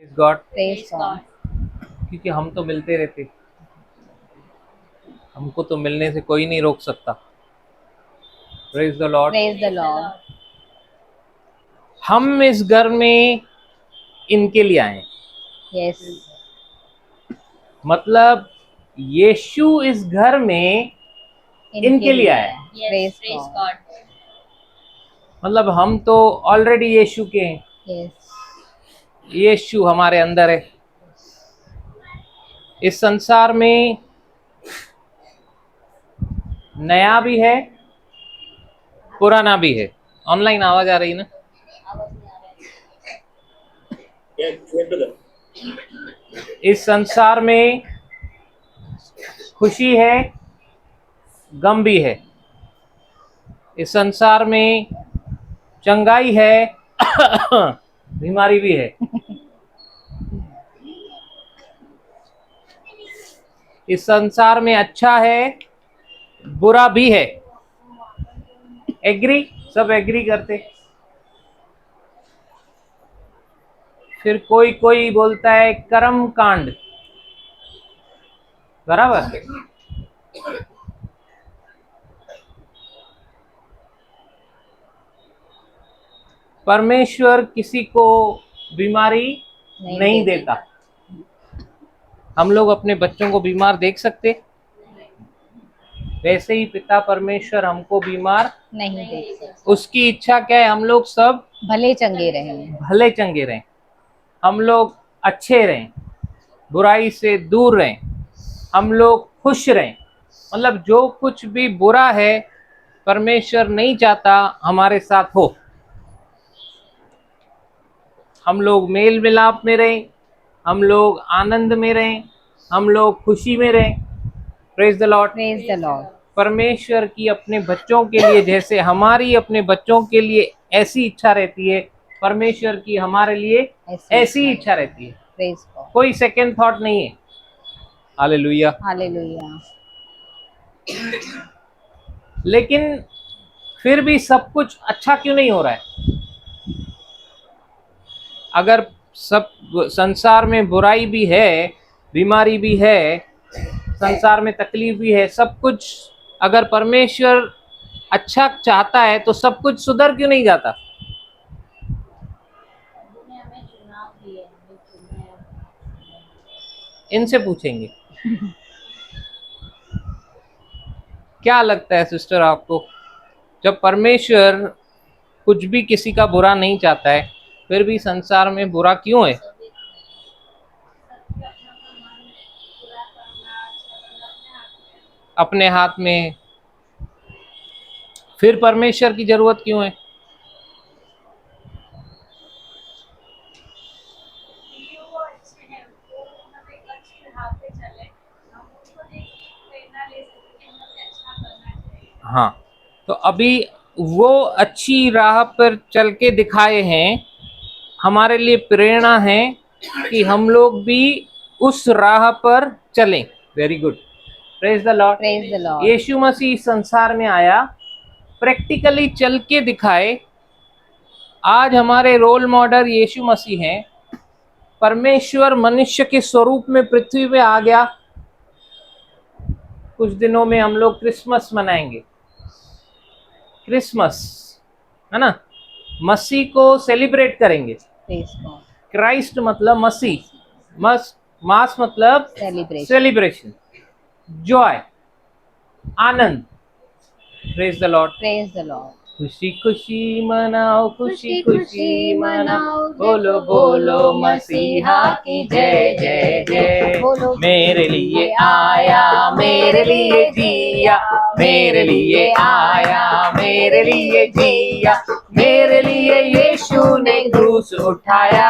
Praise God. Praise God. क्योंकि हम तो मिलते रहते, हमको तो मिलने से कोई नहीं रोक सकता। Praise the Lord. Praise the Lord. हम इस घर में इनके लिए आए, यस, मतलब यीशु इस घर में इनके लिए आए। Praise God. मतलब हम तो ऑलरेडी यीशु के हैं, यस, यीशु हमारे अंदर है। इस संसार में नया भी है, पुराना भी है। ऑनलाइन आवाज आ रही ना? इस संसार में खुशी है, गम भी है। इस संसार में चंगाई है, बीमारी भी है। इस संसार में अच्छा है, बुरा भी है। एग्री? सब एग्री करते। फिर कोई कोई बोलता है कर्म कांड, बराबर। परमेश्वर किसी को बीमारी नहीं देता। हम लोग अपने बच्चों को बीमार देख सकते? वैसे ही पिता परमेश्वर हमको बीमार नहीं देख सकते। उसकी इच्छा क्या है? हम लोग सब भले चंगे रहें, भले चंगे रहें, हम लोग अच्छे रहें, बुराई से दूर रहें, हम लोग खुश रहें। मतलब जो कुछ भी बुरा है परमेश्वर नहीं चाहता हमारे साथ हो। हम लोग मेल मिलाप में रहें, हम लोग आनंद में रहें, हम लोग खुशी में रहें। Praise the Lord. Praise the Lord. परमेश्वर की अपने बच्चों के लिए जैसे हमारी अपने बच्चों के लिए ऐसी इच्छा रहती है, परमेश्वर की हमारे लिए ऐसी इच्छा रहती है। Praise God. कोई सेकंड थॉट नहीं है। हालेलुया। हालेलुया। लेकिन फिर भी सब कुछ अच्छा क्यों नहीं हो रहा है? अगर सब संसार में बुराई भी है, बीमारी भी है, संसार में तकलीफ भी है, सब कुछ अगर परमेश्वर अच्छा चाहता है तो सब कुछ सुधर क्यों नहीं जाता? इनसे पूछेंगे। क्या लगता है सिस्टर आपको, जब परमेश्वर कुछ भी किसी का बुरा नहीं चाहता है फिर भी संसार में बुरा क्यों है? अपने हाथ में। फिर परमेश्वर की जरूरत क्यों है? हाँ, तो अभी वो अच्छी राह पर चल के दिखाए हैं, हमारे लिए प्रेरणा है कि हम लोग भी उस राह पर चलें। Very good. Praise the Lord. Praise the Lord. Yeshu Masih संसार में आया, प्रैक्टिकली चल के दिखाए। आज हमारे रोल मॉडल यीशु मसीह हैं। परमेश्वर मनुष्य के स्वरूप में पृथ्वी पे आ गया। कुछ दिनों में हम लोग क्रिसमस मनाएंगे। क्रिसमस है ना, मसीह को सेलिब्रेट करेंगे। Praise God. क्राइस्ट मतलब मसीह, मास मतलब celebration, Joy, Anand. Praise the Lord. Praise the Lord. खुशी खुशी मनाओ, खुशी खुशी मनाओ, बोलो बोलो मसीहा की जय जय जय। मेरे लिए आया, मेरे लिए जिया, मेरे लिए आया, मेरे लिए जिया, मेरे लिए यीशु ने क्रूस उठाया,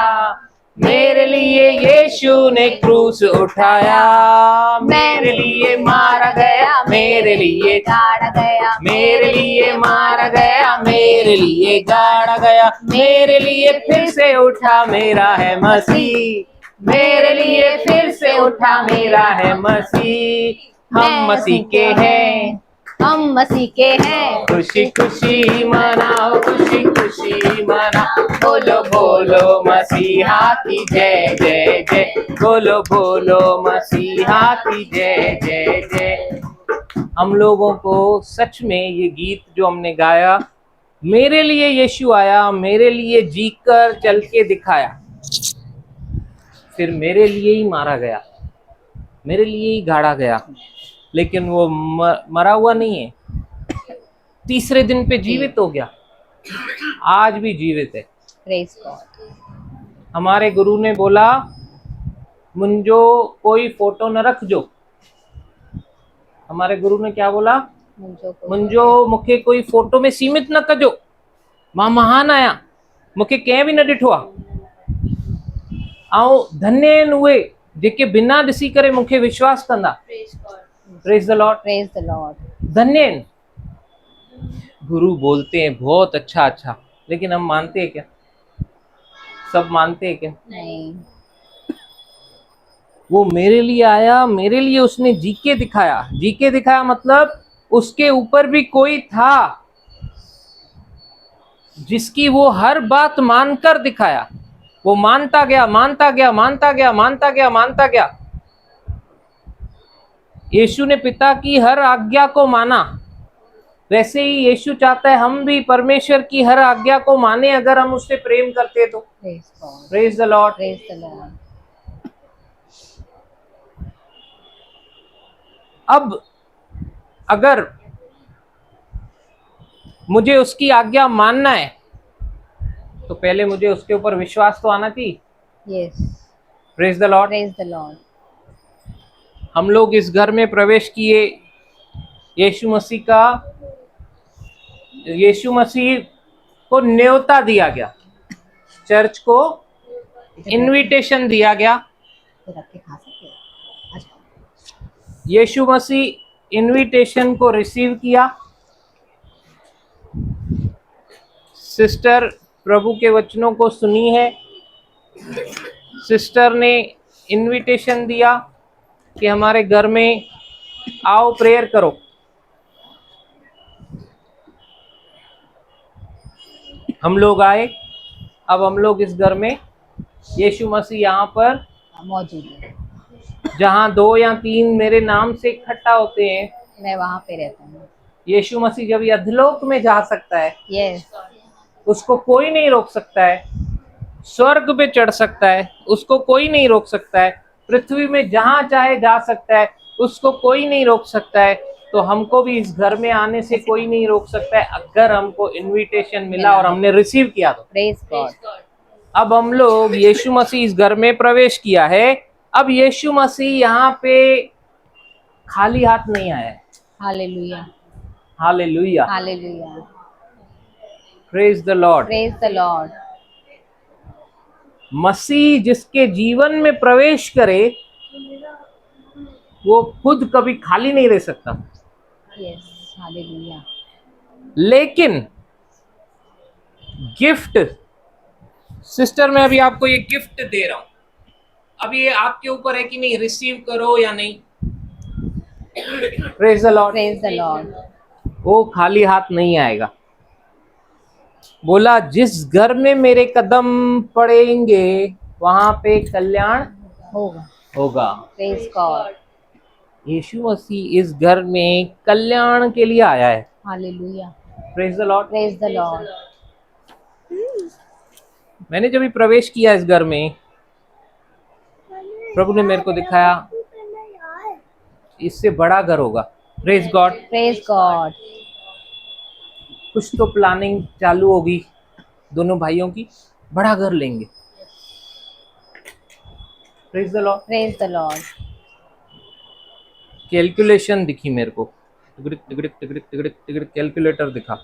मेरे लिए यीशु ने क्रूस उठाया, मेरे लिए मारा गया, मेरे लिए गाड़ा गया, मेरे लिए मारा गया, मेरे लिए गाड़ा गया, मेरे लिए फिर से उठा मेरा है मसीह, मेरे लिए फिर से उठा मेरा है मसीह। हम मसीह के हैं, हम मसीह के हैं। खुशी खुशी मनाओ, खुशी खुशी मनाओ, बोलो बोलो मसीहा की जय जय जय, बोलो बोलो मसीहा की जय जय जय। हम लोगों को सच में ये गीत जो हमने गाया, मेरे लिए यीशु आया, मेरे लिए जीकर चल के दिखाया, फिर मेरे लिए ही मारा गया, मेरे लिए ही गाड़ा गया, लेकिन वो मरा हुआ नहीं है, तीसरे दिन पे जीवित हो गया, आज भी जीवित है। Praise God. हमारे गुरु ने बोला, मुंजो कोई फोटो न रख जो। हमारे गुरु ने क्या बोला? मुंजो मुखे कोई फोटो में सीमित न कजो, मां महान आया, मुखे कंहिं बि न ॾिठो आहे, ऐं धन्य आहिनि उहे जेके बिना ॾिसी करे मूंखे विश्वास कंदा। Praise the Lord, praise the Lord. धन्य आहिनि। गुरु बोलते हैं बहुत अच्छा अच्छा, लेकिन हम मानते हैं क्या? सब मानते हैं क्या? नहीं। वो मेरे लिए आया, मेरे लिए उसने जी के दिखाया। जी के दिखाया मतलब उसके ऊपर भी कोई था जिसकी वो हर बात मानकर दिखाया। वो मानता गया, मानता गया, मानता गया, मानता गया, मानता गया। यीशु ने पिता की हर आज्ञा को माना, वैसे ही यीशु चाहता है हम भी परमेश्वर की हर आज्ञा को माने, अगर हम उससे प्रेम करते तो। Praise the Lord. Praise the Lord. अब अगर मुझे उसकी आज्ञा मानना है तो पहले मुझे उसके ऊपर विश्वास तो आना चाहिए। Yes. Praise the Lord. Praise the Lord. हम लोग इस घर में प्रवेश किए, यीशु मसीह को न्योता दिया गया, चर्च को इनविटेशन दिया गया। रख के खा सकते हो। अच्छा। यीशु मसीह इनविटेशन को रिसीव किया। सिस्टर प्रभु के वचनों को सुनी है। सिस्टर ने इनविटेशन दिया कि हमारे घर में आओ, प्रेयर करो। हम लोग आए। अब हम लोग इस घर में, यीशु मसीह यहाँ पर मौजूद है। जहाँ 2 या 3 मेरे नाम से इकट्ठा होते हैं, मैं वहाँ पे रहता हूँ। यीशु मसीह जब ये अधलोक में जा सकता है, यस। उसको कोई नहीं रोक सकता है। स्वर्ग पे चढ़ सकता है, उसको कोई नहीं रोक सकता है। पृथ्वी में जहाँ चाहे जा सकता है, उसको कोई नहीं रोक सकता है। तो हमको भी इस घर में आने से कोई नहीं रोक सकता है, अगर हमको इनविटेशन मिला और हमने रिसीव किया तो। Praise God. अब हम लोग यीशु मसीह इस घर में प्रवेश किया है। अब यीशु मसीह यहाँ पे खाली हाथ नहीं आया है। Hallelujah. Hallelujah. Hallelujah. Praise the Lord. Praise the Lord. Masih जिसके जीवन में प्रवेश करे, वो खुद कभी खाली नहीं रह सकता। यस। हालेलुया। लेकिन गिफ्ट, सिस्टर मैं अभी आपको ये गिफ्ट दे रहा हूं, अब ये आपके ऊपर है कि नहीं, रिसीव करो या नहीं। Praise the Lord. Praise the Lord. वो खाली हाथ नहीं आएगा। बोला जिस घर में मेरे कदम पड़ेंगे वहां पे कल्याण होगा। होगा। Praise God. यीशु मसीह इस घर में कल्याण के लिए आया है। Hallelujah. Praise the Lord. Praise the Lord. मैंने जब भी प्रवेश किया इस घर में, प्रभु ने मेरे को दिखाया इससे बड़ा घर होगा। Praise God. Praise God. कुछ तो प्लानिंग चालू होगी दोनों भाइयों की, बड़ा घर लेंगे। Praise the Lord. Praise the Lord. Calculation दिखी मेरे को, टिगड़िक टिगड़िक टिगड़िक टिगड़िक टिगड़िक कैलकुलेटर दिखा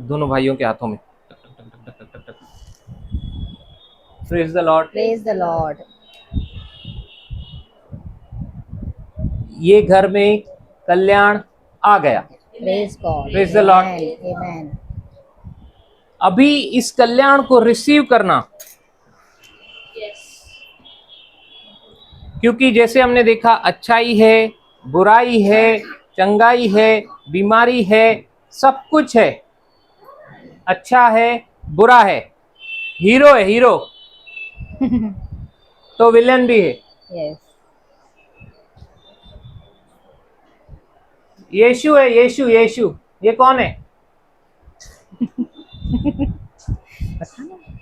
दोनों भाइयों के हाथों में। Praise the Lord. Praise the Lord. ये घर में कल्याण आ गया। Praise God. Praise the Lord. Amen. अभी इस कल्याण को रिसीव करना, क्योंकि जैसे हमने देखा अच्छाई है, बुराई है, चंगाई है, बीमारी है, सब कुछ है, अच्छा है, बुरा है, हीरो है हीरो, तो विलेन भी है। यस। यीशु है, यीशु यीशु, ये कौन है?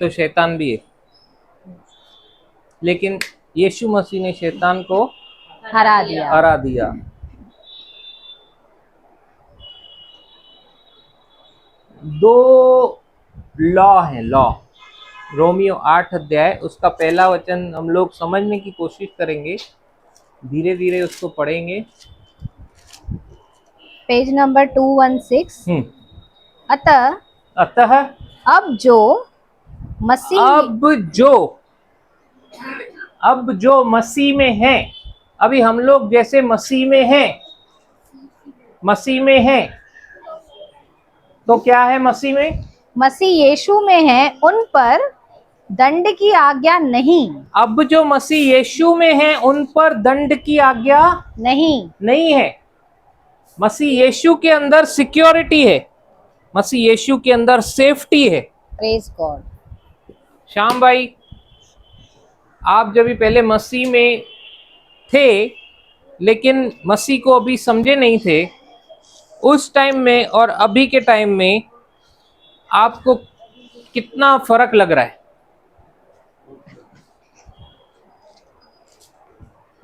तो शैतान भी है, लेकिन यीशु मसीह ने शैतान को हरा दिया। हरा दिया। दो लॉ है, लॉ। रोमियो 8 अध्याय उसका पहला वचन हम लोग समझने की कोशिश करेंगे, धीरे धीरे उसको पढ़ेंगे। Page number 216। अतः अतः अब जो मसीह अब जो मसीह में है, अभी हम लोग जैसे मसीह में हैं, तो क्या है मसीह में? मसीह यीशु में है, उन पर दंड की आज्ञा नहीं। अब जो मसीह यीशु में है उन पर दंड की आज्ञा नहीं है। मसीह यीशु के अंदर सिक्योरिटी है, मसीह यीशु के अंदर सेफ्टी है। Praise God. श्याम भाई, आप जब भी पहले मसीह में थे लेकिन मसीह को अभी समझे नहीं थे, उस टाइम में और अभी के टाइम में आपको कितना फर्क लग रहा है?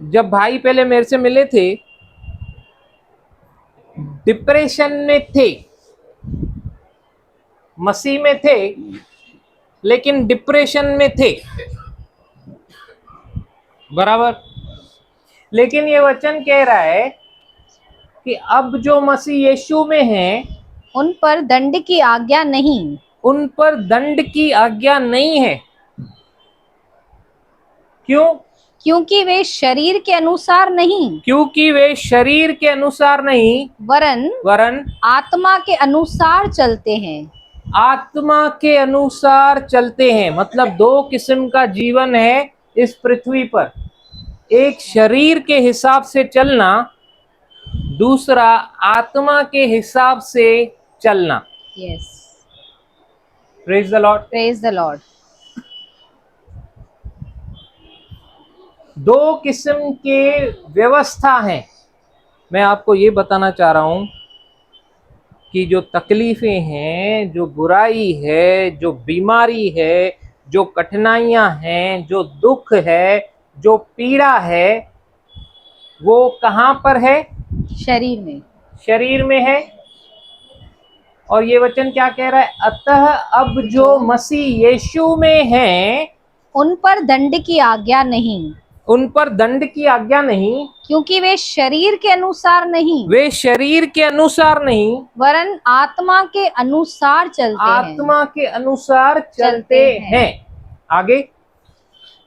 जब भाई पहले मेरे से मिले थे, डिप्रेशन में थे, मसीह में थे लेकिन डिप्रेशन में थे, बराबर। लेकिन ये वचन कह रहा है कि अब जो मसीह यीशु में हैं उन पर दंड की आज्ञा नहीं। उन पर दंड की आज्ञा नहीं है। क्यों? क्योंकि वे शरीर के अनुसार नहीं, क्योंकि वे शरीर के अनुसार नहीं, वरन आत्मा के अनुसार चलते हैं। आत्मा के अनुसार चलते हैं। मतलब दो किस्म का जीवन है इस पृथ्वी पर, एक शरीर के हिसाब से चलना, दूसरा आत्मा के हिसाब से चलना। Yes. Praise the Lord. Praise the Lord. दो किस्म के व्यवस्था हैं। मैं आपको ये बताना चाह रहा हूं कि जो तकलीफें हैं, जो बुराई है, जो बीमारी है, जो कठिनाइयां हैं, जो दुख है, जो पीड़ा है, वो कहां पर है? शरीर में। शरीर में है। और ये वचन क्या कह रहा है? अतः अब जो मसीह यीशु में हैं उन पर दंड की आज्ञा नहीं। उन पर दंड की आज्ञा नहीं, क्योंकि वे शरीर के अनुसार नहीं, वे शरीर के अनुसार नहीं, वरन आत्मा के अनुसार चलते हैं। आत्मा के अनुसार चलते हैं। आगे।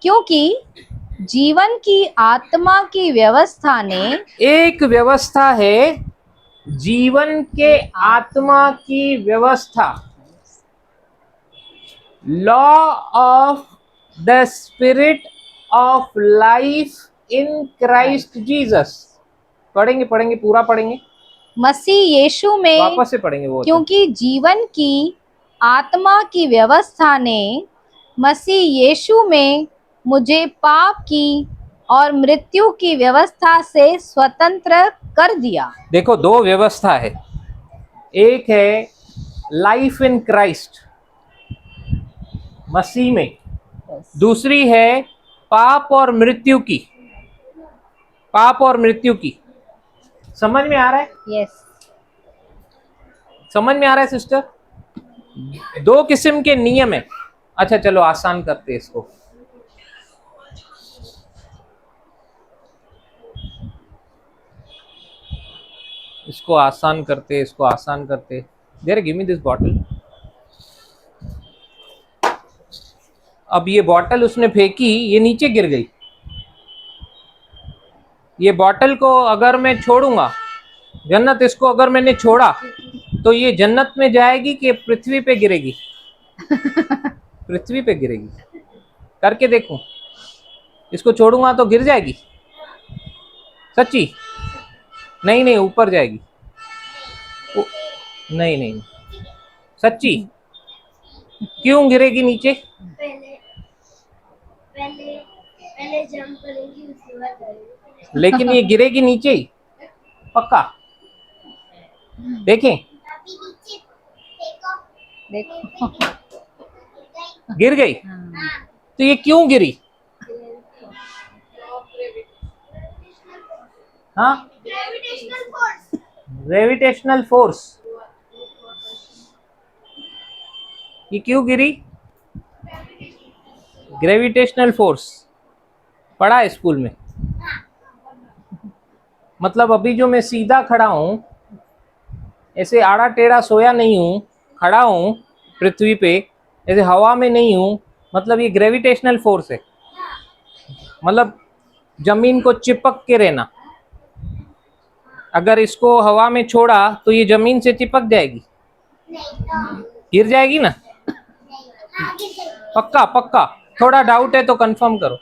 क्योंकि जीवन की आत्मा की व्यवस्था ने, एक व्यवस्था है जीवन के आत्मा की व्यवस्था, law of the spirit of life in Christ Jesus. पढ़ेंगे पूरा पढ़ेंगे, मसीह यीशु में वापस से पढ़ेंगे वो। क्योंकि जीवन की आत्मा की व्यवस्था ने मसीह यीशु में मुझे पाप की और मृत्यु की व्यवस्था से स्वतंत्र कर दिया। देखो, दो व्यवस्था है, एक है लाइफ इन क्राइस्ट, मसीह में, दूसरी है पाप और मृत्यु की। पाप और मृत्यु की। समझ में आ रहा है? यस। समझ में आ रहा है सिस्टर? दो किस्म के नियम है। अच्छा चलो आसान करते हैं इसको। इसको आसान करते। There, give me this bottle. अब ये बॉटल उसने फेंकी, ये नीचे गिर गई। ये बॉटल को अगर मैं छोड़ूंगा, जन्नत, इसको अगर मैंने छोड़ा तो ये जन्नत में जाएगी कि पृथ्वी पे गिरेगी? पृथ्वी पे गिरेगी। करके देखो, इसको छोड़ूंगा तो गिर जाएगी? सच्ची? नहीं नहीं, ऊपर जाएगी। नहीं नहीं, सच्ची। क्यों गिरेगी नीचे? पहले पहले पहले जंप करेगी उसके बाद आएगी। लेकिन ये गिरेगी नीचे ही, पक्का। देखें, अभी नीचे देखो। देखो। गिर गई। हाँ, तो ये क्यों गिरी? हाँ, ग्रेविटेशनल फोर्स। Gravitational force. ये क्यों गिरी? ग्रेविटेशनल फोर्स पढ़ा है स्कूल में। मतलब अभी जो मैं सीधा खड़ा हूं, ऐसे आड़ा टेढ़ा सोया नहीं हूं, खड़ा हूं पृथ्वी पे, ऐसे हवा में नहीं हूं, मतलब ये ग्रेविटेशनल फोर्स है। मतलब जमीन को चिपक के रहना। अगर इसको हवा में छोड़ा तो ये जमीन से चिपक जाएगी, नहीं तो गिर जाएगी ना। आगे चल। पक्का पक्का। थोड़ा डाउट है तो कंफर्म करो,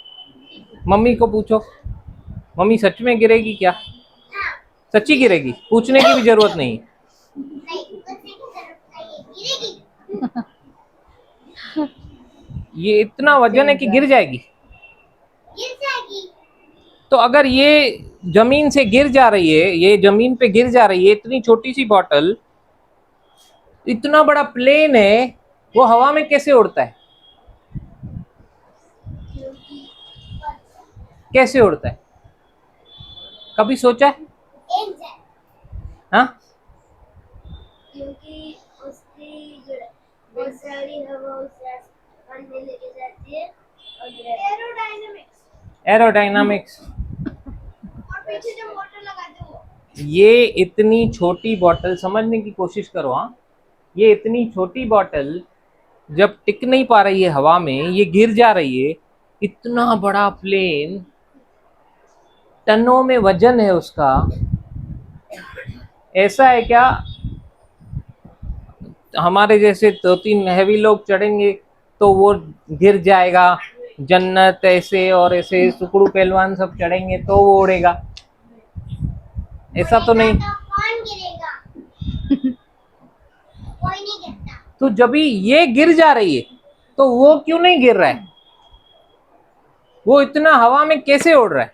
मम्मी को पूछो। मम्मी सच में गिरेगी क्या? सच्ची गिरेगी, पूछने की भी जरूरत नहीं। नहीं पूछने की जरूरत नहीं है, गिरेगी। ये इतना वजन है कि गिर जाएगी। गिर जाएगी। तो अगर ये जमीन से गिर जा रही है, ये जमीन पे गिर जा रही है, इतनी छोटी सी बॉटल, इतना बड़ा प्लेन है, वो हवा में कैसे उड़ता है? क्योंकि कैसे उड़ता है? कभी सोचा है? एक जाए। हाँ, क्योंकि उसकी जो बहुत सारी हवा उसे आसमान में लेके जाती है और एरोडायनामिक्स। एरोडायनामिक्स। और पीछे जो मोटर लगाते हो। ये इतनी छोटी बॉटल, समझने की कोशिश करो। हाँ, ये इतनी छोटी बॉटल जब टिक नहीं पा रही है हवा में, ये गिर जा रही है। इतना बड़ा प्लेन, टनों में वजन है उसका। ऐसा है क्या हमारे जैसे 2-3 हैवी लोग चढ़ेंगे तो वो गिर जाएगा? जन्नत ऐसे और ऐसे सुकड़ू पहलवान सब चढ़ेंगे तो वो उड़ेगा? ऐसा तो नहीं। तो कौन गिरेगा? कोई नहीं गिरता। तो जब भी ये गिर जा रही है तो वो क्यों नहीं गिर रहा है? वो इतना हवा में कैसे उड़ रहा है?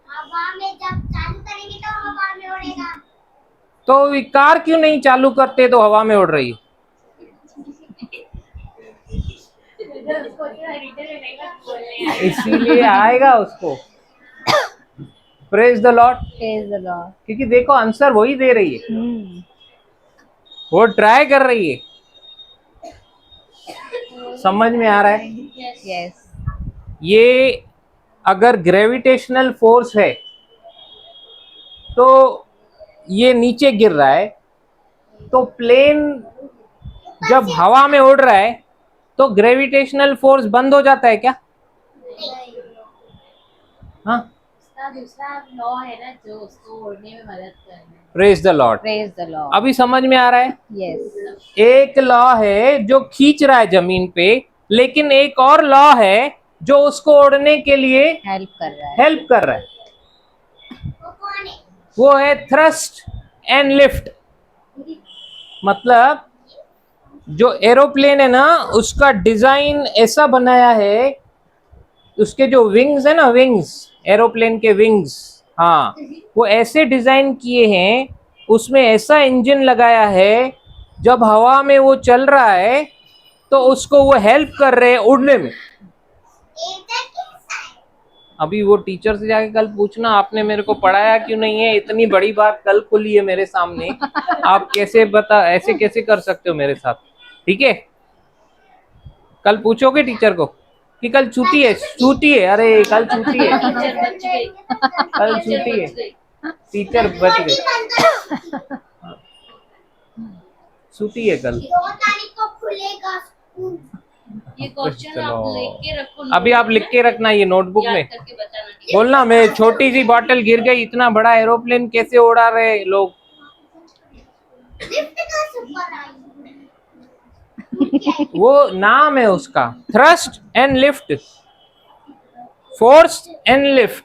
हवा में जब चालू करेंगे तो हवा में उड़ेगा। तो ये कार क्यों नहीं चालू करते तो हवा में उड़ रही है? इसीलिए आएगा उसको। Praise the Lord. Praise the Lord. क्योंकि देखो आंसर वही दे रही है, वो ट्राई कर रही है। समझ में आ रहा है? Yes. ये अगर ग्रेविटेशनल फोर्स है तो ये नीचे गिर रहा है, तो प्लेन जब हवा में उड़ रहा है तो ग्रेविटेशनल फोर्स बंद हो जाता है क्या? हाँ, उसका दूसरा लॉ है ना जो उसको उड़ने में मदद करना है। Praise the Lord. Praise the Lord. अभी समझ में आ रहा है? Yes. एक लॉ है जो खींच रहा है जमीन पे, लेकिन एक और लॉ है जो उसको उड़ने के लिए Help कर रहा है. हेल्प कर रहा है। वो कौन है? वो है थ्रस्ट एंड लिफ्ट। मतलब जो एरोप्लेन है ना, उसका डिजाइन ऐसा बनाया है, उसके जो विंग्स है ना, विंग्स, एरोप्लेन के विंग्स, हाँ, वो ऐसे डिजाइन किए हैं, उसमें ऐसा इंजन लगाया है, जब हवा में वो चल रहा है तो उसको वो हेल्प कर रहे हैं उड़ने में। ऐसा कैसा है? अभी वो टीचर से जाके कल पूछना, आपने मेरे को पढ़ाया क्यों नहीं है? इतनी बड़ी बात कल खुली है मेरे सामने, आप कैसे ऐसे कैसे कर सकते हो मेरे साथ? ठीक है, कल पूछोगे टीचर को कि कल छुट्टी है? छुट्टी है, अरे कल छुट्टी है, टीचर बच गई। कल छुट्टी है, बच गई। टीचर बच गए। छुट्टी है कल। 2 तारीख को खुलेगा स्कूल। ये क्वेश्चन आप चलो। लिख के रखो। अभी आप लिख के रखना ये नोटबुक याद में। करके बताना। बोलना मैं छोटी सी बॉटल गिर गई, इतना बड़ा एरोप्लेन कैसे उड़ा रहे लोग? लिफ्ट का सुपर आई। वो नाम है उसका, thrust and lift, force and lift.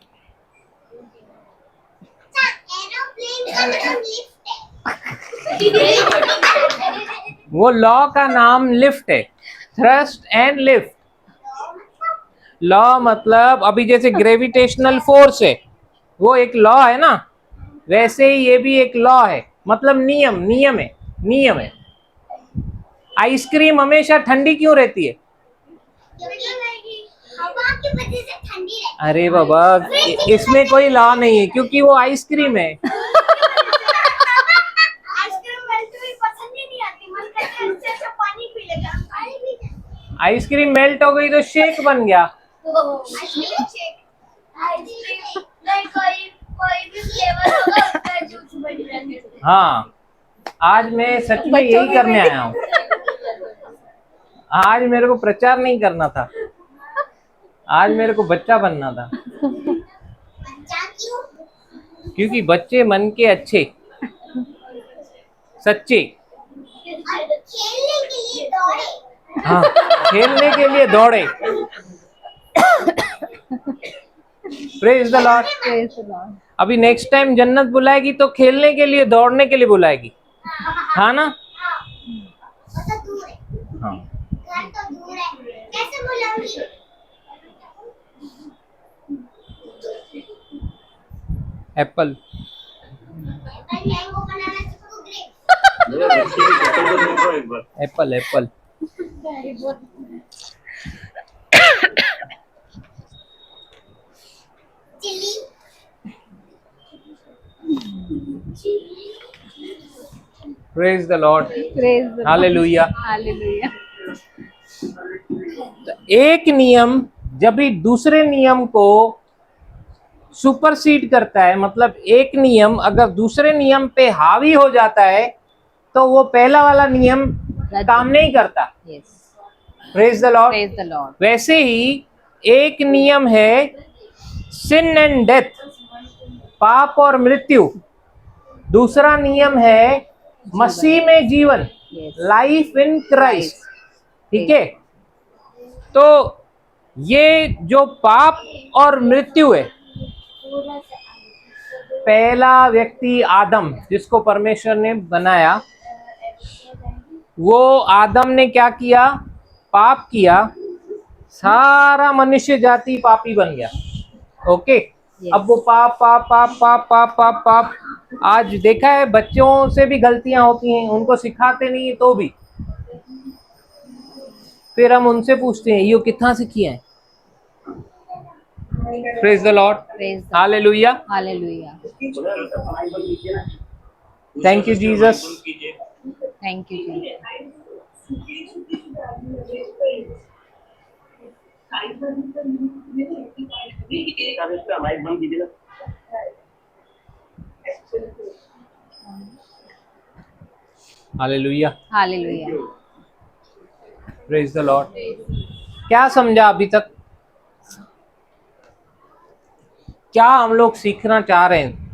Aeroplane वो लॉ का नाम लिफ्ट है, थ्रस्ट एंड लिफ्ट। लॉ मतलब अभी जैसे ग्रेविटेशनल फोर्स है, वो एक लॉ है ना, वैसे ही ये भी एक लॉ है, मतलब नियम, नियम है, नियम है। आइसक्रीम हमेशा ठंडी क्यों रहती है? हवा की वजह से ठंडी रहती है। अरे बाबा, इसमें कोई लॉ नहीं है, क्योंकि वो आइसक्रीम है। आइसक्रीम मेल्ट भी पसंद ही नहीं आती, मन करता है इससे अच्छा पानी पी ले, गरम पानी पी ले। आइसक्रीम मेल्ट हो गई तो शेक बन गया। आइसक्रीम शेक, आइसक्रीम नहीं, कोई भी फ्लेवर होगा उसका जूस बन जाता है। हाँ, आज मैं सच में यही करने आया हूँ। आज मेरे को प्रचार नहीं करना था, आज मेरे को बच्चा बनना था। बच्चा क्यों? क्योंकि बच्चे मन के अच्छे, सच्चे। खेलने के लिए दौड़े। हाँ, खेलने के लिए दौड़े। Praise the Lord. Praise the Lord. अभी नेक्स्ट टाइम जन्नत बुलाएगी तो खेलने के लिए, दौड़ने के लिए बुलाएगी, हाँ ना? वो तो दूर है, हाँ। घर तो दूर है, कैसे बुलाऊंगी? एप्पल। मैंगो बनाना सीखोगे? Apple Apple. Chilli. Praise the Lord. Praise the Lord. Hallelujah. Hallelujah. एक नियम जब भी दूसरे नियम को सुपरसीड करता है, मतलब एक नियम अगर दूसरे नियम पे हावी हो जाता है, तो वो पहला वाला नियम काम नहीं करता। Yes. Praise the Lord. Praise the Lord. वैसे ही एक नियम है सिन एंड डेथ, पाप और मृत्यु। दूसरा नियम है मसीह में जीवन, Yes. Life in Christ. ठीक है, तो ये जो पाप और मृत्यु है, पहला व्यक्ति आदम जिसको परमेश्वर ने बनाया, वो आदम ने क्या किया? पाप किया, सारा मनुष्य जाति पापी बन गया। ओके, अब वो पाप पाप पाप पाप पाप पाप पाप, आज देखा है बच्चों से भी गलतियां होती हैं, उनको सिखाते नहीं तो भी, फिर हम उनसे पूछते हैं ये कितना से किया है। Praise the Lord. Praise the Lord. Hallelujah. Hallelujah. Thank you Jesus. Thank you, Jesus. Hallelujah. Hallelujah. Praise the Lord. क्या समझा अभी तक? क्या हम लोग सीखना चाह रहे हैं?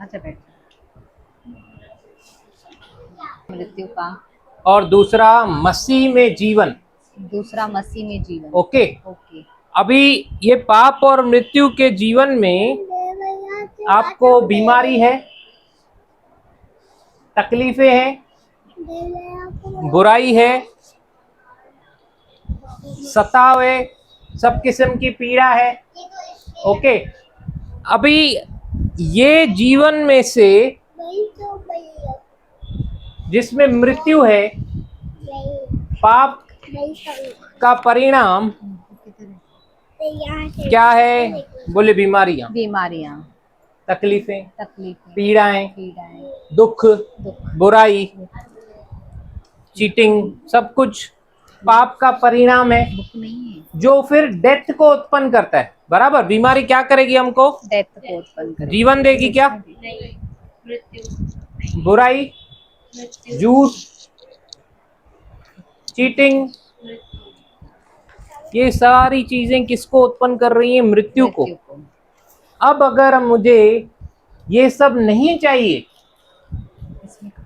अच्छा बैठ। मृत्यु का, और दूसरा मसीह में जीवन। दूसरा मसीह में जीवन। Okay, okay. अभी ये पाप और मृत्यु के जीवन में आपको बीमारी है, तकलीफें हैं, बुराई है, सताव है, सब किस्म की पीड़ा है। ओके, अभी ये जीवन में से जिसमें मृत्यु है, पाप का परिणाम क्या है? बोले बीमारियां, बीमारियां, तकलीफें, तकलीफें, पीड़ाएं, पीड़ाएं, दुख, बुराई, चीटिंग, सब कुछ पाप का परिणाम है, दुख नहीं है, जो फिर डेथ को उत्पन्न करता है। बराबर, बीमारी क्या करेगी? हमको डेथ को उत्पन्न करे, जीवन देगी क्या? बुराई, झूठ, चीटिंग, ये सारी चीजें किसको उत्पन्न कर रही हैं? मृत्यु को। अब अगर मुझे ये सब नहीं चाहिए,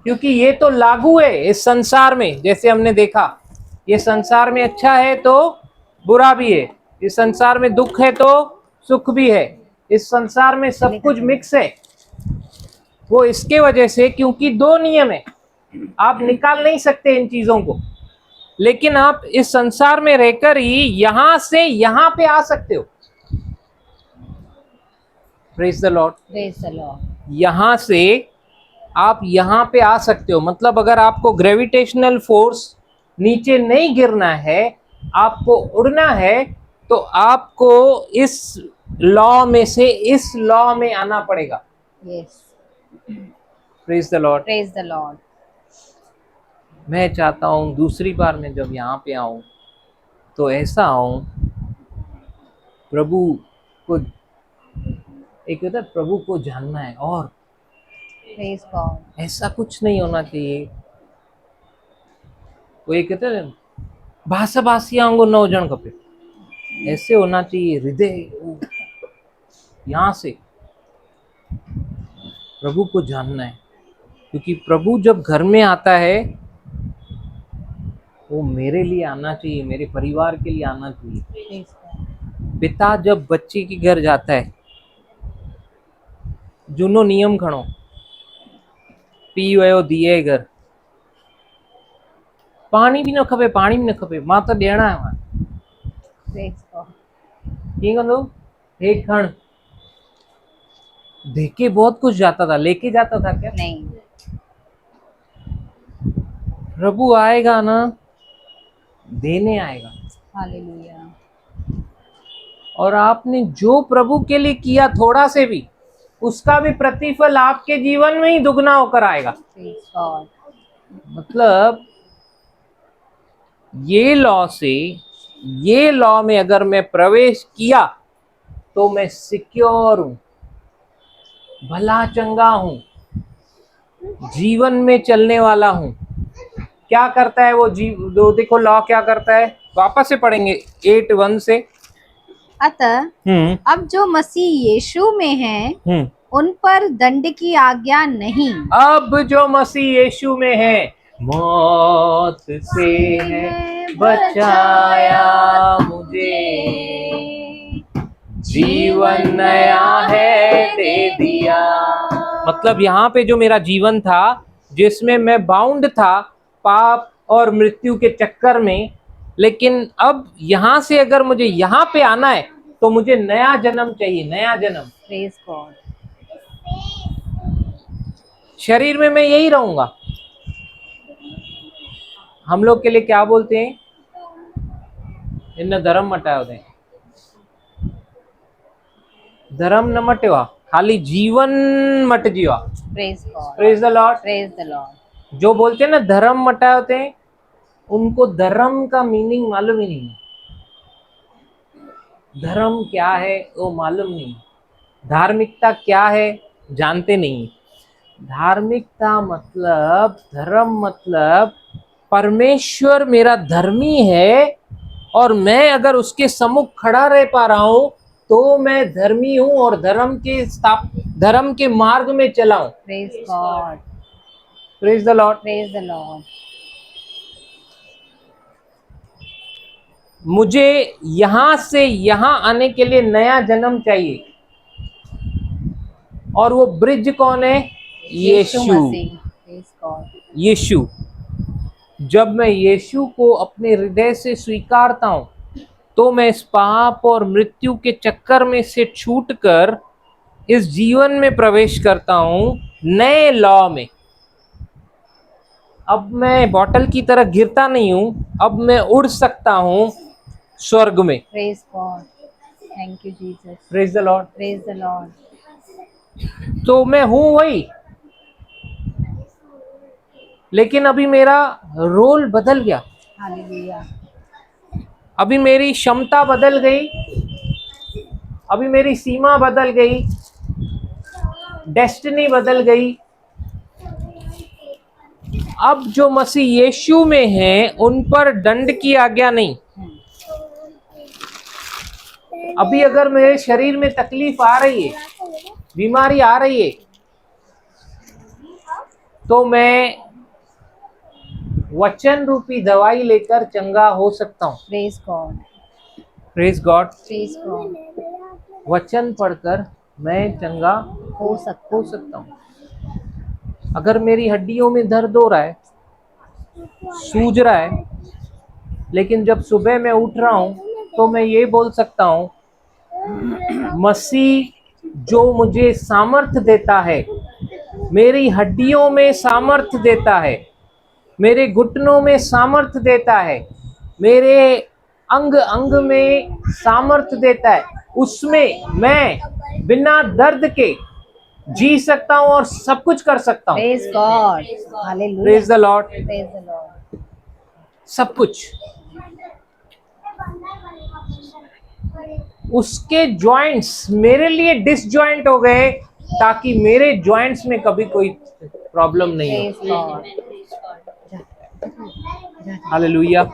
क्योंकि ये तो लागू है इस संसार में, जैसे हमने देखा, ये संसार में अच्छा है तो बुरा भी है, इस संसार में दुख है तो सुख भी है, इस संसार में सब कुछ मिक्स है। वो इसके वजह से क्योंकि दो नियम है, आप निकाल नहीं सकते इन चीजों को, लेकिन आप इस संसार में रहकर ही यहां से यहां पे आ सकते हो। Praise the Lord. Praise the Lord. यहां से आप यहां पे आ सकते हो, मतलब अगर आपको ग्रेविटेशनल फोर्स नीचे नहीं गिरना है, आपको उड़ना है, तो आपको इस लॉ में से इस लॉ में आना पड़ेगा। Yes. Praise the Lord. Praise the Lord. मैं चाहता हूं दूसरी बार मैं जब यहाँ पे आऊं तो ऐसा आऊं, प्रभु को, एक होता है प्रभु को जानना है, और प्रेज गॉड। ऐसा कुछ नहीं होना चाहिए। वो एक कहते हैं भाषा भाषी आऊंगो नौ जन खपे, ऐसे होना चाहिए हृदय, यहाँ से प्रभु को जानना है, क्योंकि प्रभु जब घर में आता है वो मेरे लिए आना चाहिए, मेरे परिवार के लिए आना चाहिए। Praise God. पिता जब बच्चे के घर जाता है, जूनो नियम खणो, पी वयो दिए घर, पानी भी न खपे, पानी भी न खपे, मां तो ॾियणा है, प्रेज गॉड। कीअं कंदो, हे खण, देके बहुत कुछ जाता था, लेके जाता था क्या? नहीं। प्रभु आएगा ना, देने आएगा। हालेलुया। और आपने जो प्रभु के लिए किया थोड़ा से भी, उसका भी प्रतिफल आपके जीवन में ही दुगना होकर आएगा। Praise God. मतलब ये लॉ से, ये लॉ में अगर मैं प्रवेश किया तो मैं सिक्योर हूं, भला चंगा हूं, जीवन में चलने वाला हूं। क्या करता है वो दो, देखो लॉ क्या करता है, वापस से पढ़ेंगे 8:1 से। अतः अब जो मसीह यीशु में हैं, उन पर दंड की आज्ञा नहीं। अब जो मसीह यीशु में है, मौत से है बचाया मुझे, जीवन नया है दे दिया। मतलब यहाँ पे जो मेरा जीवन था, जिसमें मैं बाउंड था पाप और मृत्यु के चक्कर में, लेकिन अब यहाँ से अगर मुझे यहाँ पे आना है तो मुझे नया जन्म चाहिए, नया जन्म। Praise God. शरीर में मैं यही रहूंगा। हम लोग के लिए क्या बोलते हैं, इन धर्म मटायो दे, धर्म न मटिवा, खाली जीवन मट जीवा। Praise God. Praise the Lord. Praise the Lord. जो बोलते हैं ना धर्म मटाए होते हैं, उनको धर्म का मीनिंग मालूम ही नहीं, धर्म क्या है वो मालूम नहीं, धार्मिकता क्या है जानते नहीं। धार्मिकता मतलब, धर्म मतलब परमेश्वर मेरा धर्मी है, और मैं अगर उसके सम्मुख खड़ा रह पा रहा हूं तो मैं धर्मी हूं और धर्म के मार्ग में चला हूं। Praise God. Praise the Lord. Praise the Lord. मुझे यहां से यहां आने के लिए नया जन्म चाहिए, और वो ब्रिज कौन है? यीशु। Praise God. यीशु। जब मैं यीशु को अपने हृदय से स्वीकारता हूं तो मैं इस पाप और मृत्यु के चक्कर में से छूटकर इस जीवन में प्रवेश करता हूं, नए लॉ में। अब मैं बॉटल की तरह गिरता नहीं हूं, अब मैं उड़ सकता हूं स्वर्ग में। Praise God. Thank you Jesus. Praise the Lord. Praise the Lord. तो मैं हूं वही, लेकिन अभी मेरा रोल बदल गया, हालेलुया। अभी मेरी क्षमता बदल गई, अभी मेरी सीमा बदल गई, डेस्टिनी बदल गई। अब जो मसीह यीशु में हैं उन पर दंड की आज्ञा नहीं। अभी अगर मेरे शरीर में तकलीफ आ रही है, बीमारी आ रही है, तो मैं वचन रूपी दवाई लेकर चंगा हो सकता हूँ। Praise God. Praise God. Praise God. वचन पढ़कर मैं चंगा हो सकता हो सकता हूँ। अगर मेरी हड्डियों में दर्द हो रहा है, सूज रहा है, लेकिन जब सुबह मैं उठ रहा हूं तो मैं ये बोल सकता हूं, मसीह जो मुझे सामर्थ्य देता है, मेरी हड्डियों में सामर्थ्य देता है, मेरे घुटनों में सामर्थ्य देता है, मेरे अंग अंग में सामर्थ्य देता है, उसमें मैं बिना दर्द के जी सकता हूं और सब कुछ कर सकता हूं। Praise God. Hallelujah. Praise the Lord. Praise the Lord. सब कुछ उसके जॉइंट्स मेरे लिए डिसजॉइंट हो गए ताकि मेरे जॉइंट्स में कभी कोई प्रॉब्लम नहीं हो। Praise God. हालेलुया।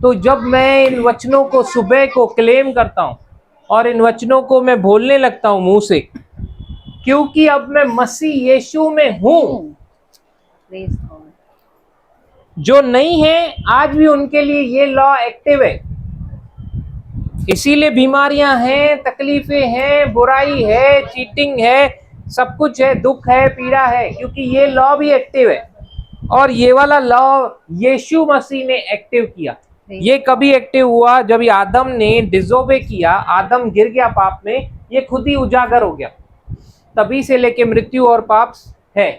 तो जब मैं इन वचनों को सुबह को क्लेम करता हूं और इन वचनों को मैं बोलने लगता हूं मुंह से, क्योंकि अब मैं मसीह यीशु में हूं, Praise God. जो नहीं है आज भी उनके लिए ये लॉ एक्टिव है। इसीलिए बीमारियां हैं, तकलीफें हैं, बुराई है, चीटिंग है, सब कुछ है, दुख है, पीड़ा है, क्योंकि ये लॉ भी एक्टिव है। और ये वाला लॉ यीशु मसीह ने एक्टिव किया। ये कभी एक्टिव हुआ जब आदम ने डिसोबे किया, आदम गिर गया पाप में, ये खुद ही उजागर हो गया। तभी से लेके मृत्यु और पाप है।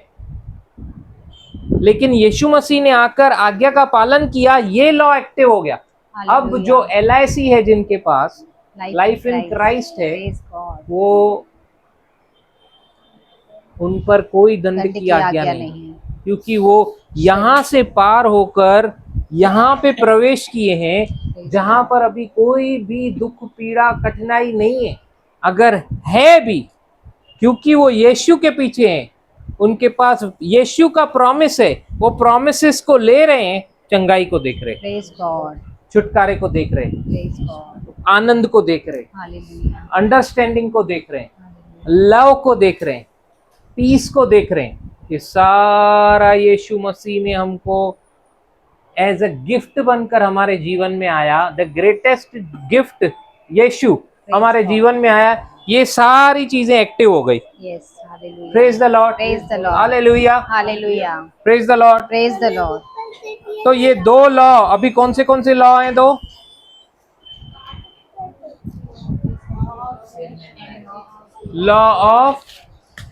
लेकिन यीशु मसीह ने आकर आज्ञा का पालन किया, ये लॉ एक्टिव हो गया। अब जो LIC है जिनके पास लाइफ इन क्राइस्ट है, Praise God. वो उन पर कोई दंड की आज्ञा नहीं, क्योंकि वो यहाँ से पार होकर यहाँ पे प्रवेश किए हैं जहाँ पर अभी कोई भी दुख पीड़ा कठिनाई नहीं है। अगर है भी, क्योंकि वो यीशु के पीछे हैं, उनके पास यीशु का प्रॉमिस है, वो प्रॉमिसेस को ले रहे हैं, चंगाई को देख रहे हैं, Praise God. छुटकारे को देख रहे हैं, Praise God. आनंद को देख रहे हैं, Hallelujah. अंडरस्टैंडिंग को देख रहे हैं, Hallelujah. लव को देख रहे हैं, पीस को देख रहे हैं। ये सारा यीशु मसीह ने हमको एज अ गिफ्ट बनकर हमारे जीवन में आया। द ग्रेटेस्ट गिफ्ट यीशु हमारे जीवन में आया। ये सारी चीजें एक्टिव हो गई। Yes. Hallelujah. Praise the Lord. Praise the Lord. Hallelujah. Hallelujah. Praise the Lord. Praise the Lord. तो ये दो लॉ, अभी कौन से लॉ हैं? दो law of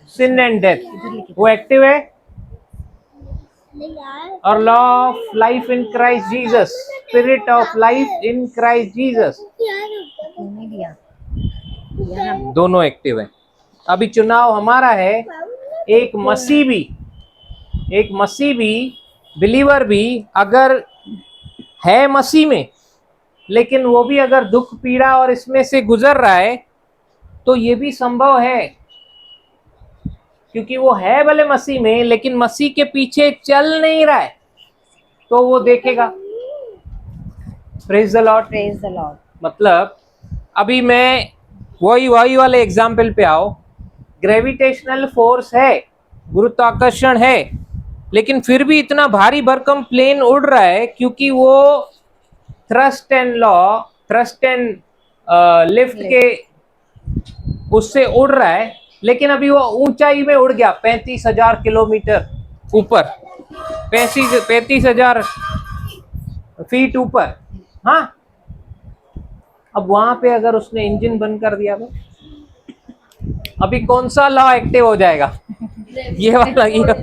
sin and death, वो एक्टिव है, और law of life in Christ Jesus, spirit of life in Christ Jesus, दोनों एक्टिव है। अभी चुनाव हमारा है, एक मसीह भी बिलीवर भी अगर है मसीह में, लेकिन वो भी अगर दुख पीड़ा और इसमें से गुजर रहा है, तो ये भी संभव है, क्योंकि वो है भले मसीह में, लेकिन मसीह के पीछे चल नहीं रहा है, तो वो देखेगा। Praise the Lord. Praise the Lord. मतलब अभी मैं वही वाले एग्जाम्पल पे आओ, ग्रेविटेशनल फोर्स है, गुरुत्वाकर्षण है, लेकिन फिर भी इतना भारी भरकम प्लेन उड़ रहा है, क्योंकि वो थ्रस्ट एंड लिफ्ट के उससे उड़ रहा है। लेकिन अभी वो ऊंचाई में उड़ गया 35,000 किलोमीटर ऊपर, 35,000 फीट ऊपर। हाँ, अब वहां पे अगर उसने इंजन बंद कर दिया तो अभी कौन सा लॉ एक्टिव हो जाएगा? ये वाला।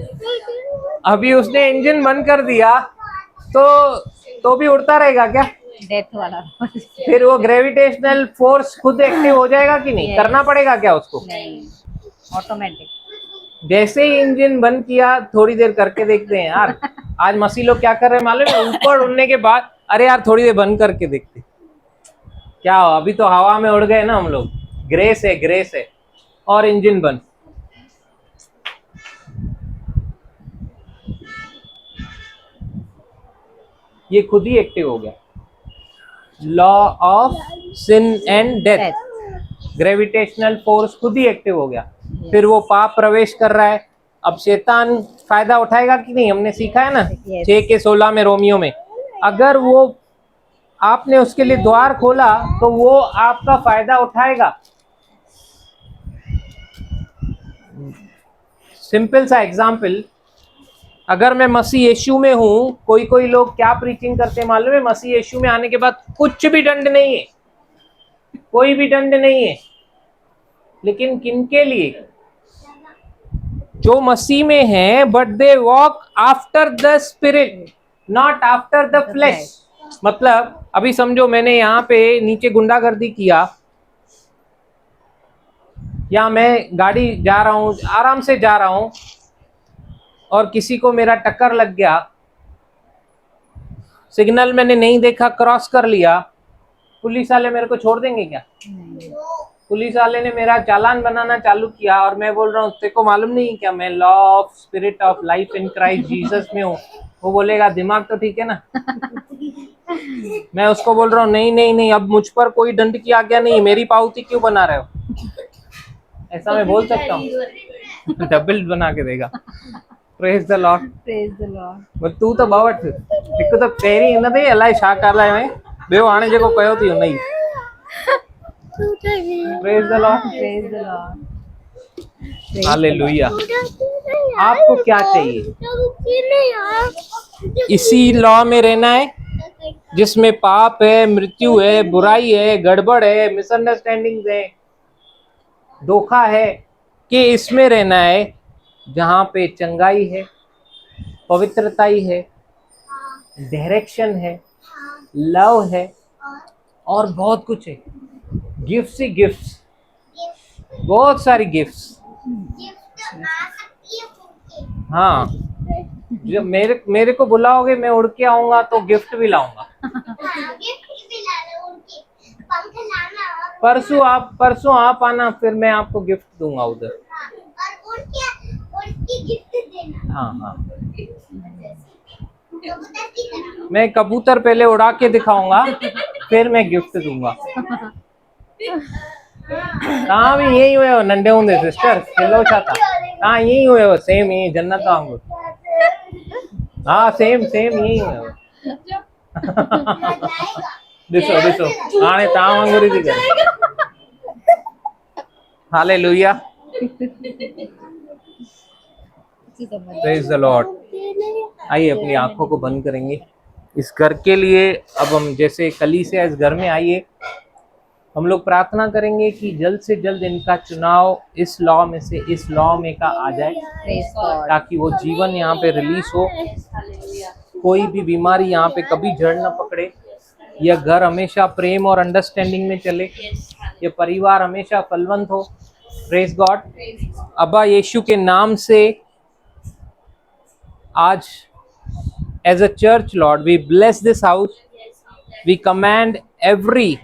अभी उसने इंजन बंद कर दिया तो भी उड़ता रहेगा क्या? डेथ वाला। फिर वो ग्रेविटेशनल फोर्स खुद एक्टिव हो जाएगा कि नहीं? करना पड़ेगा क्या उसको? नहीं, ऑटोमेटिक। जैसे ही इंजन बंद किया, थोड़ी देर करके देखते हैं यार, आज मसीह लोग क्या कर रहे हैं मालूम है? ऊपर उड़ने के बाद अरे यार थोड़ी देर बंद करके देखते क्या हो। अभी तो हवा में उड़ गए ना हम लोग, ग्रेस है, और इंजन बंद। ये खुद ही एक्टिव हो गया, law of sin and death, gravitational force खुद ही एक्टिव हो गया। फिर वो पाप प्रवेश कर रहा है। अब शैतान फायदा उठाएगा कि नहीं? हमने सीखा है ना 6:16 में, रोमियो में, अगर वो आपने उसके लिए द्वार खोला तो वो आपका फायदा उठाएगा। सिंपल सा एग्जाम्पल, अगर मैं मसीह यीशु में हूं, कोई लोग क्या प्रीचिंग करते हैं मालूम है? मसीह यीशु में आने के बाद कुछ भी दंड नहीं है, कोई भी दंड नहीं है। लेकिन किनके लिए? जो मसीह में हैं, but they walk after the spirit not after the flesh. मतलब अभी समझो मैंने यहाँ पे नीचे गुंडागर्दी किया, या मैं गाड़ी जा रहा हूँ, आराम से जा रहा हूँ और किसी को मेरा टक्कर लग गया, सिग्नल मैंने नहीं देखा, क्रॉस कर लिया, पुलिस वाले मेरे को छोड़ देंगे क्या? पुलिस वाले ने मेरा चालान बनाना चालू किया और मैं बोल रहा हूँ तेरे को मालूम नहीं क्या मैं law of spirit of life in Christ Jesus में हूँ? वो बोलेगा दिमाग तो ठीक है ना। मैं उसको बोल रहा हूँ नहीं नहीं नहीं, अब मुझ पर कोई दंड की आज्ञा नहीं, मेरी पावती क्यों बना रहे हो? ऐसा मैं बोल सकता हूँ? डबल बना के देगा। Praise the Lord, praise the Lord. बोल तू तो बावट हिकु तो तेरी इन ते अलाए छा कर लाए मैं बेओ हाणे जेको कयो थी नहीं। Praise the Lord, praise the Lord. Hallelujah. आपको क्या चाहिए? इसी लॉ में रहना है जिसमें पाप है, मृत्यु है, बुराई है, गड़बड़ है, मिसअंडरस्टैंडिंग्स है, धोखा है, कि इसमें रहना है जहाँ पे चंगाई है, पवित्रताई है, डायरेक्शन है, लव है और बहुत कुछ है। गिफ्ट्स ही गिफ्ट्स, बहुत सारी गिफ्ट्स। हाँ, जब मेरे को बुलाओगे मैं उड़ के आऊंगा तो गिफ्ट भी लाऊंगा। परसों आप आना, फिर मैं आपको गिफ्ट दूंगा उधर। हाँ हाँ, मैं कबूतर पहले उड़ा के दिखाऊंगा, फिर मैं गिफ्ट दूंगा। तव्हां भी यही हुए हो नंढे हूंदे सिस्टर? खिलो छा था? तव्हां यही हुए हो सेम यही जन्नत वांगुरु? हाँ सेम यही हुए हो। ॾिसो हाणे तव्हां वांगुरु ई थी करे। Hallelujah, praise the Lord. आइए अपनी आंखों को बंद करेंगे। इस घर के लिए अब हम जैसे कलीसिया इस घर में आइए, हम लोग प्रार्थना करेंगे कि जल्द से जल्द इनका चुनाव इस लॉ में से इस लॉ में का आ जाए, ताकि वो जीवन यहाँ पे रिलीज हो, कोई भी बीमारी यहाँ पे कभी जड़ न पकड़े, यह घर हमेशा प्रेम और अंडरस्टैंडिंग में चले, ये परिवार हमेशा फलवंत हो। Praise God. अब्बा यीशु के नाम से आज as a church lord we bless this house, we command every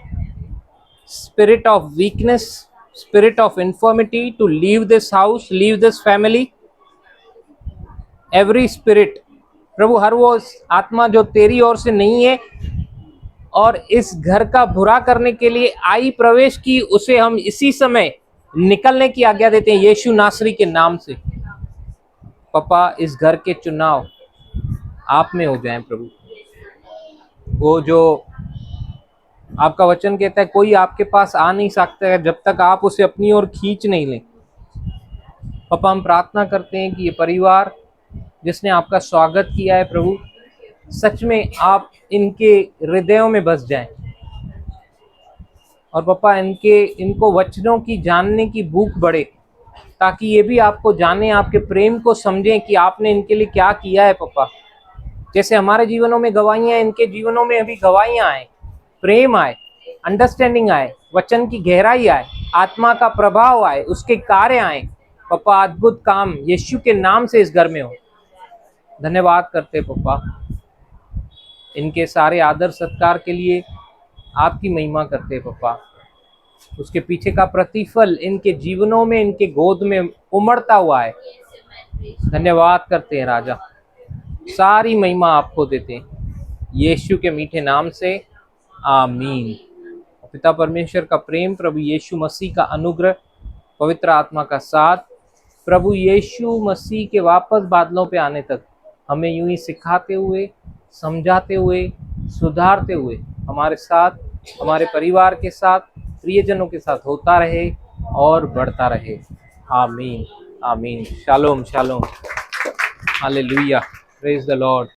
spirit of weakness, spirit of infirmity to leave this house, leave this family. Every spirit, प्रभु हर वो आत्मा जो तेरी ओर से नहीं है और इस घर का बुरा करने के लिए आई प्रवेश की, उसे हम इसी समय निकलने की आज्ञा देते हैं यीशु नासरी के नाम से। पापा इस घर के चुनाव आप में हो जाएं प्रभु। वो जो आपका वचन कहता है कोई आपके पास आ नहीं सकता है जब तक आप उसे अपनी ओर खींच नहीं लें। पापा हम प्रार्थना करते हैं कि ये परिवार जिसने आपका स्वागत किया है प्रभु, सच में आप इनके हृदयों में बस जाएं और पापा इनको वचनों की जानने की भूख बढ़े, ताकि ये भी आपको जाने, आपके प्रेम को समझें कि आपने इनके लिए क्या किया है। पापा जैसे हमारे जीवनों में गवाहियाँ, इनके जीवनों में अभी गवाहियाँ आए, प्रेम आए, अंडरस्टैंडिंग आए, वचन की गहराई आए, आत्मा का प्रभाव आए, उसके कार्य आए। पापा अद्भुत काम यीशु के नाम से इस घर में हो। धन्यवाद करते पापा, इनके सारे आदर सत्कार के लिए आपकी महिमा करते पापा। उसके पीछे का प्रतिफल इनके जीवनों में, इनके गोद में उमड़ता हुआ है। धन्यवाद करते हैं राजा, सारी महिमा आपको देते हैं यीशु के मीठे नाम से, आमीन। पिता परमेश्वर का प्रेम, प्रभु यीशु मसीह का अनुग्रह, पवित्र आत्मा का साथ, प्रभु यीशु मसीह के वापस बादलों पे आने तक हमें यूं ही सिखाते हुए, समझाते हुए, सुधारते हुए हमारे साथ, हमारे परिवार के साथ, प्रियजनों के साथ होता रहे और बढ़ता रहे। आमीन। आमीन। Shalom shalom. Hallelujah. Praise the Lord.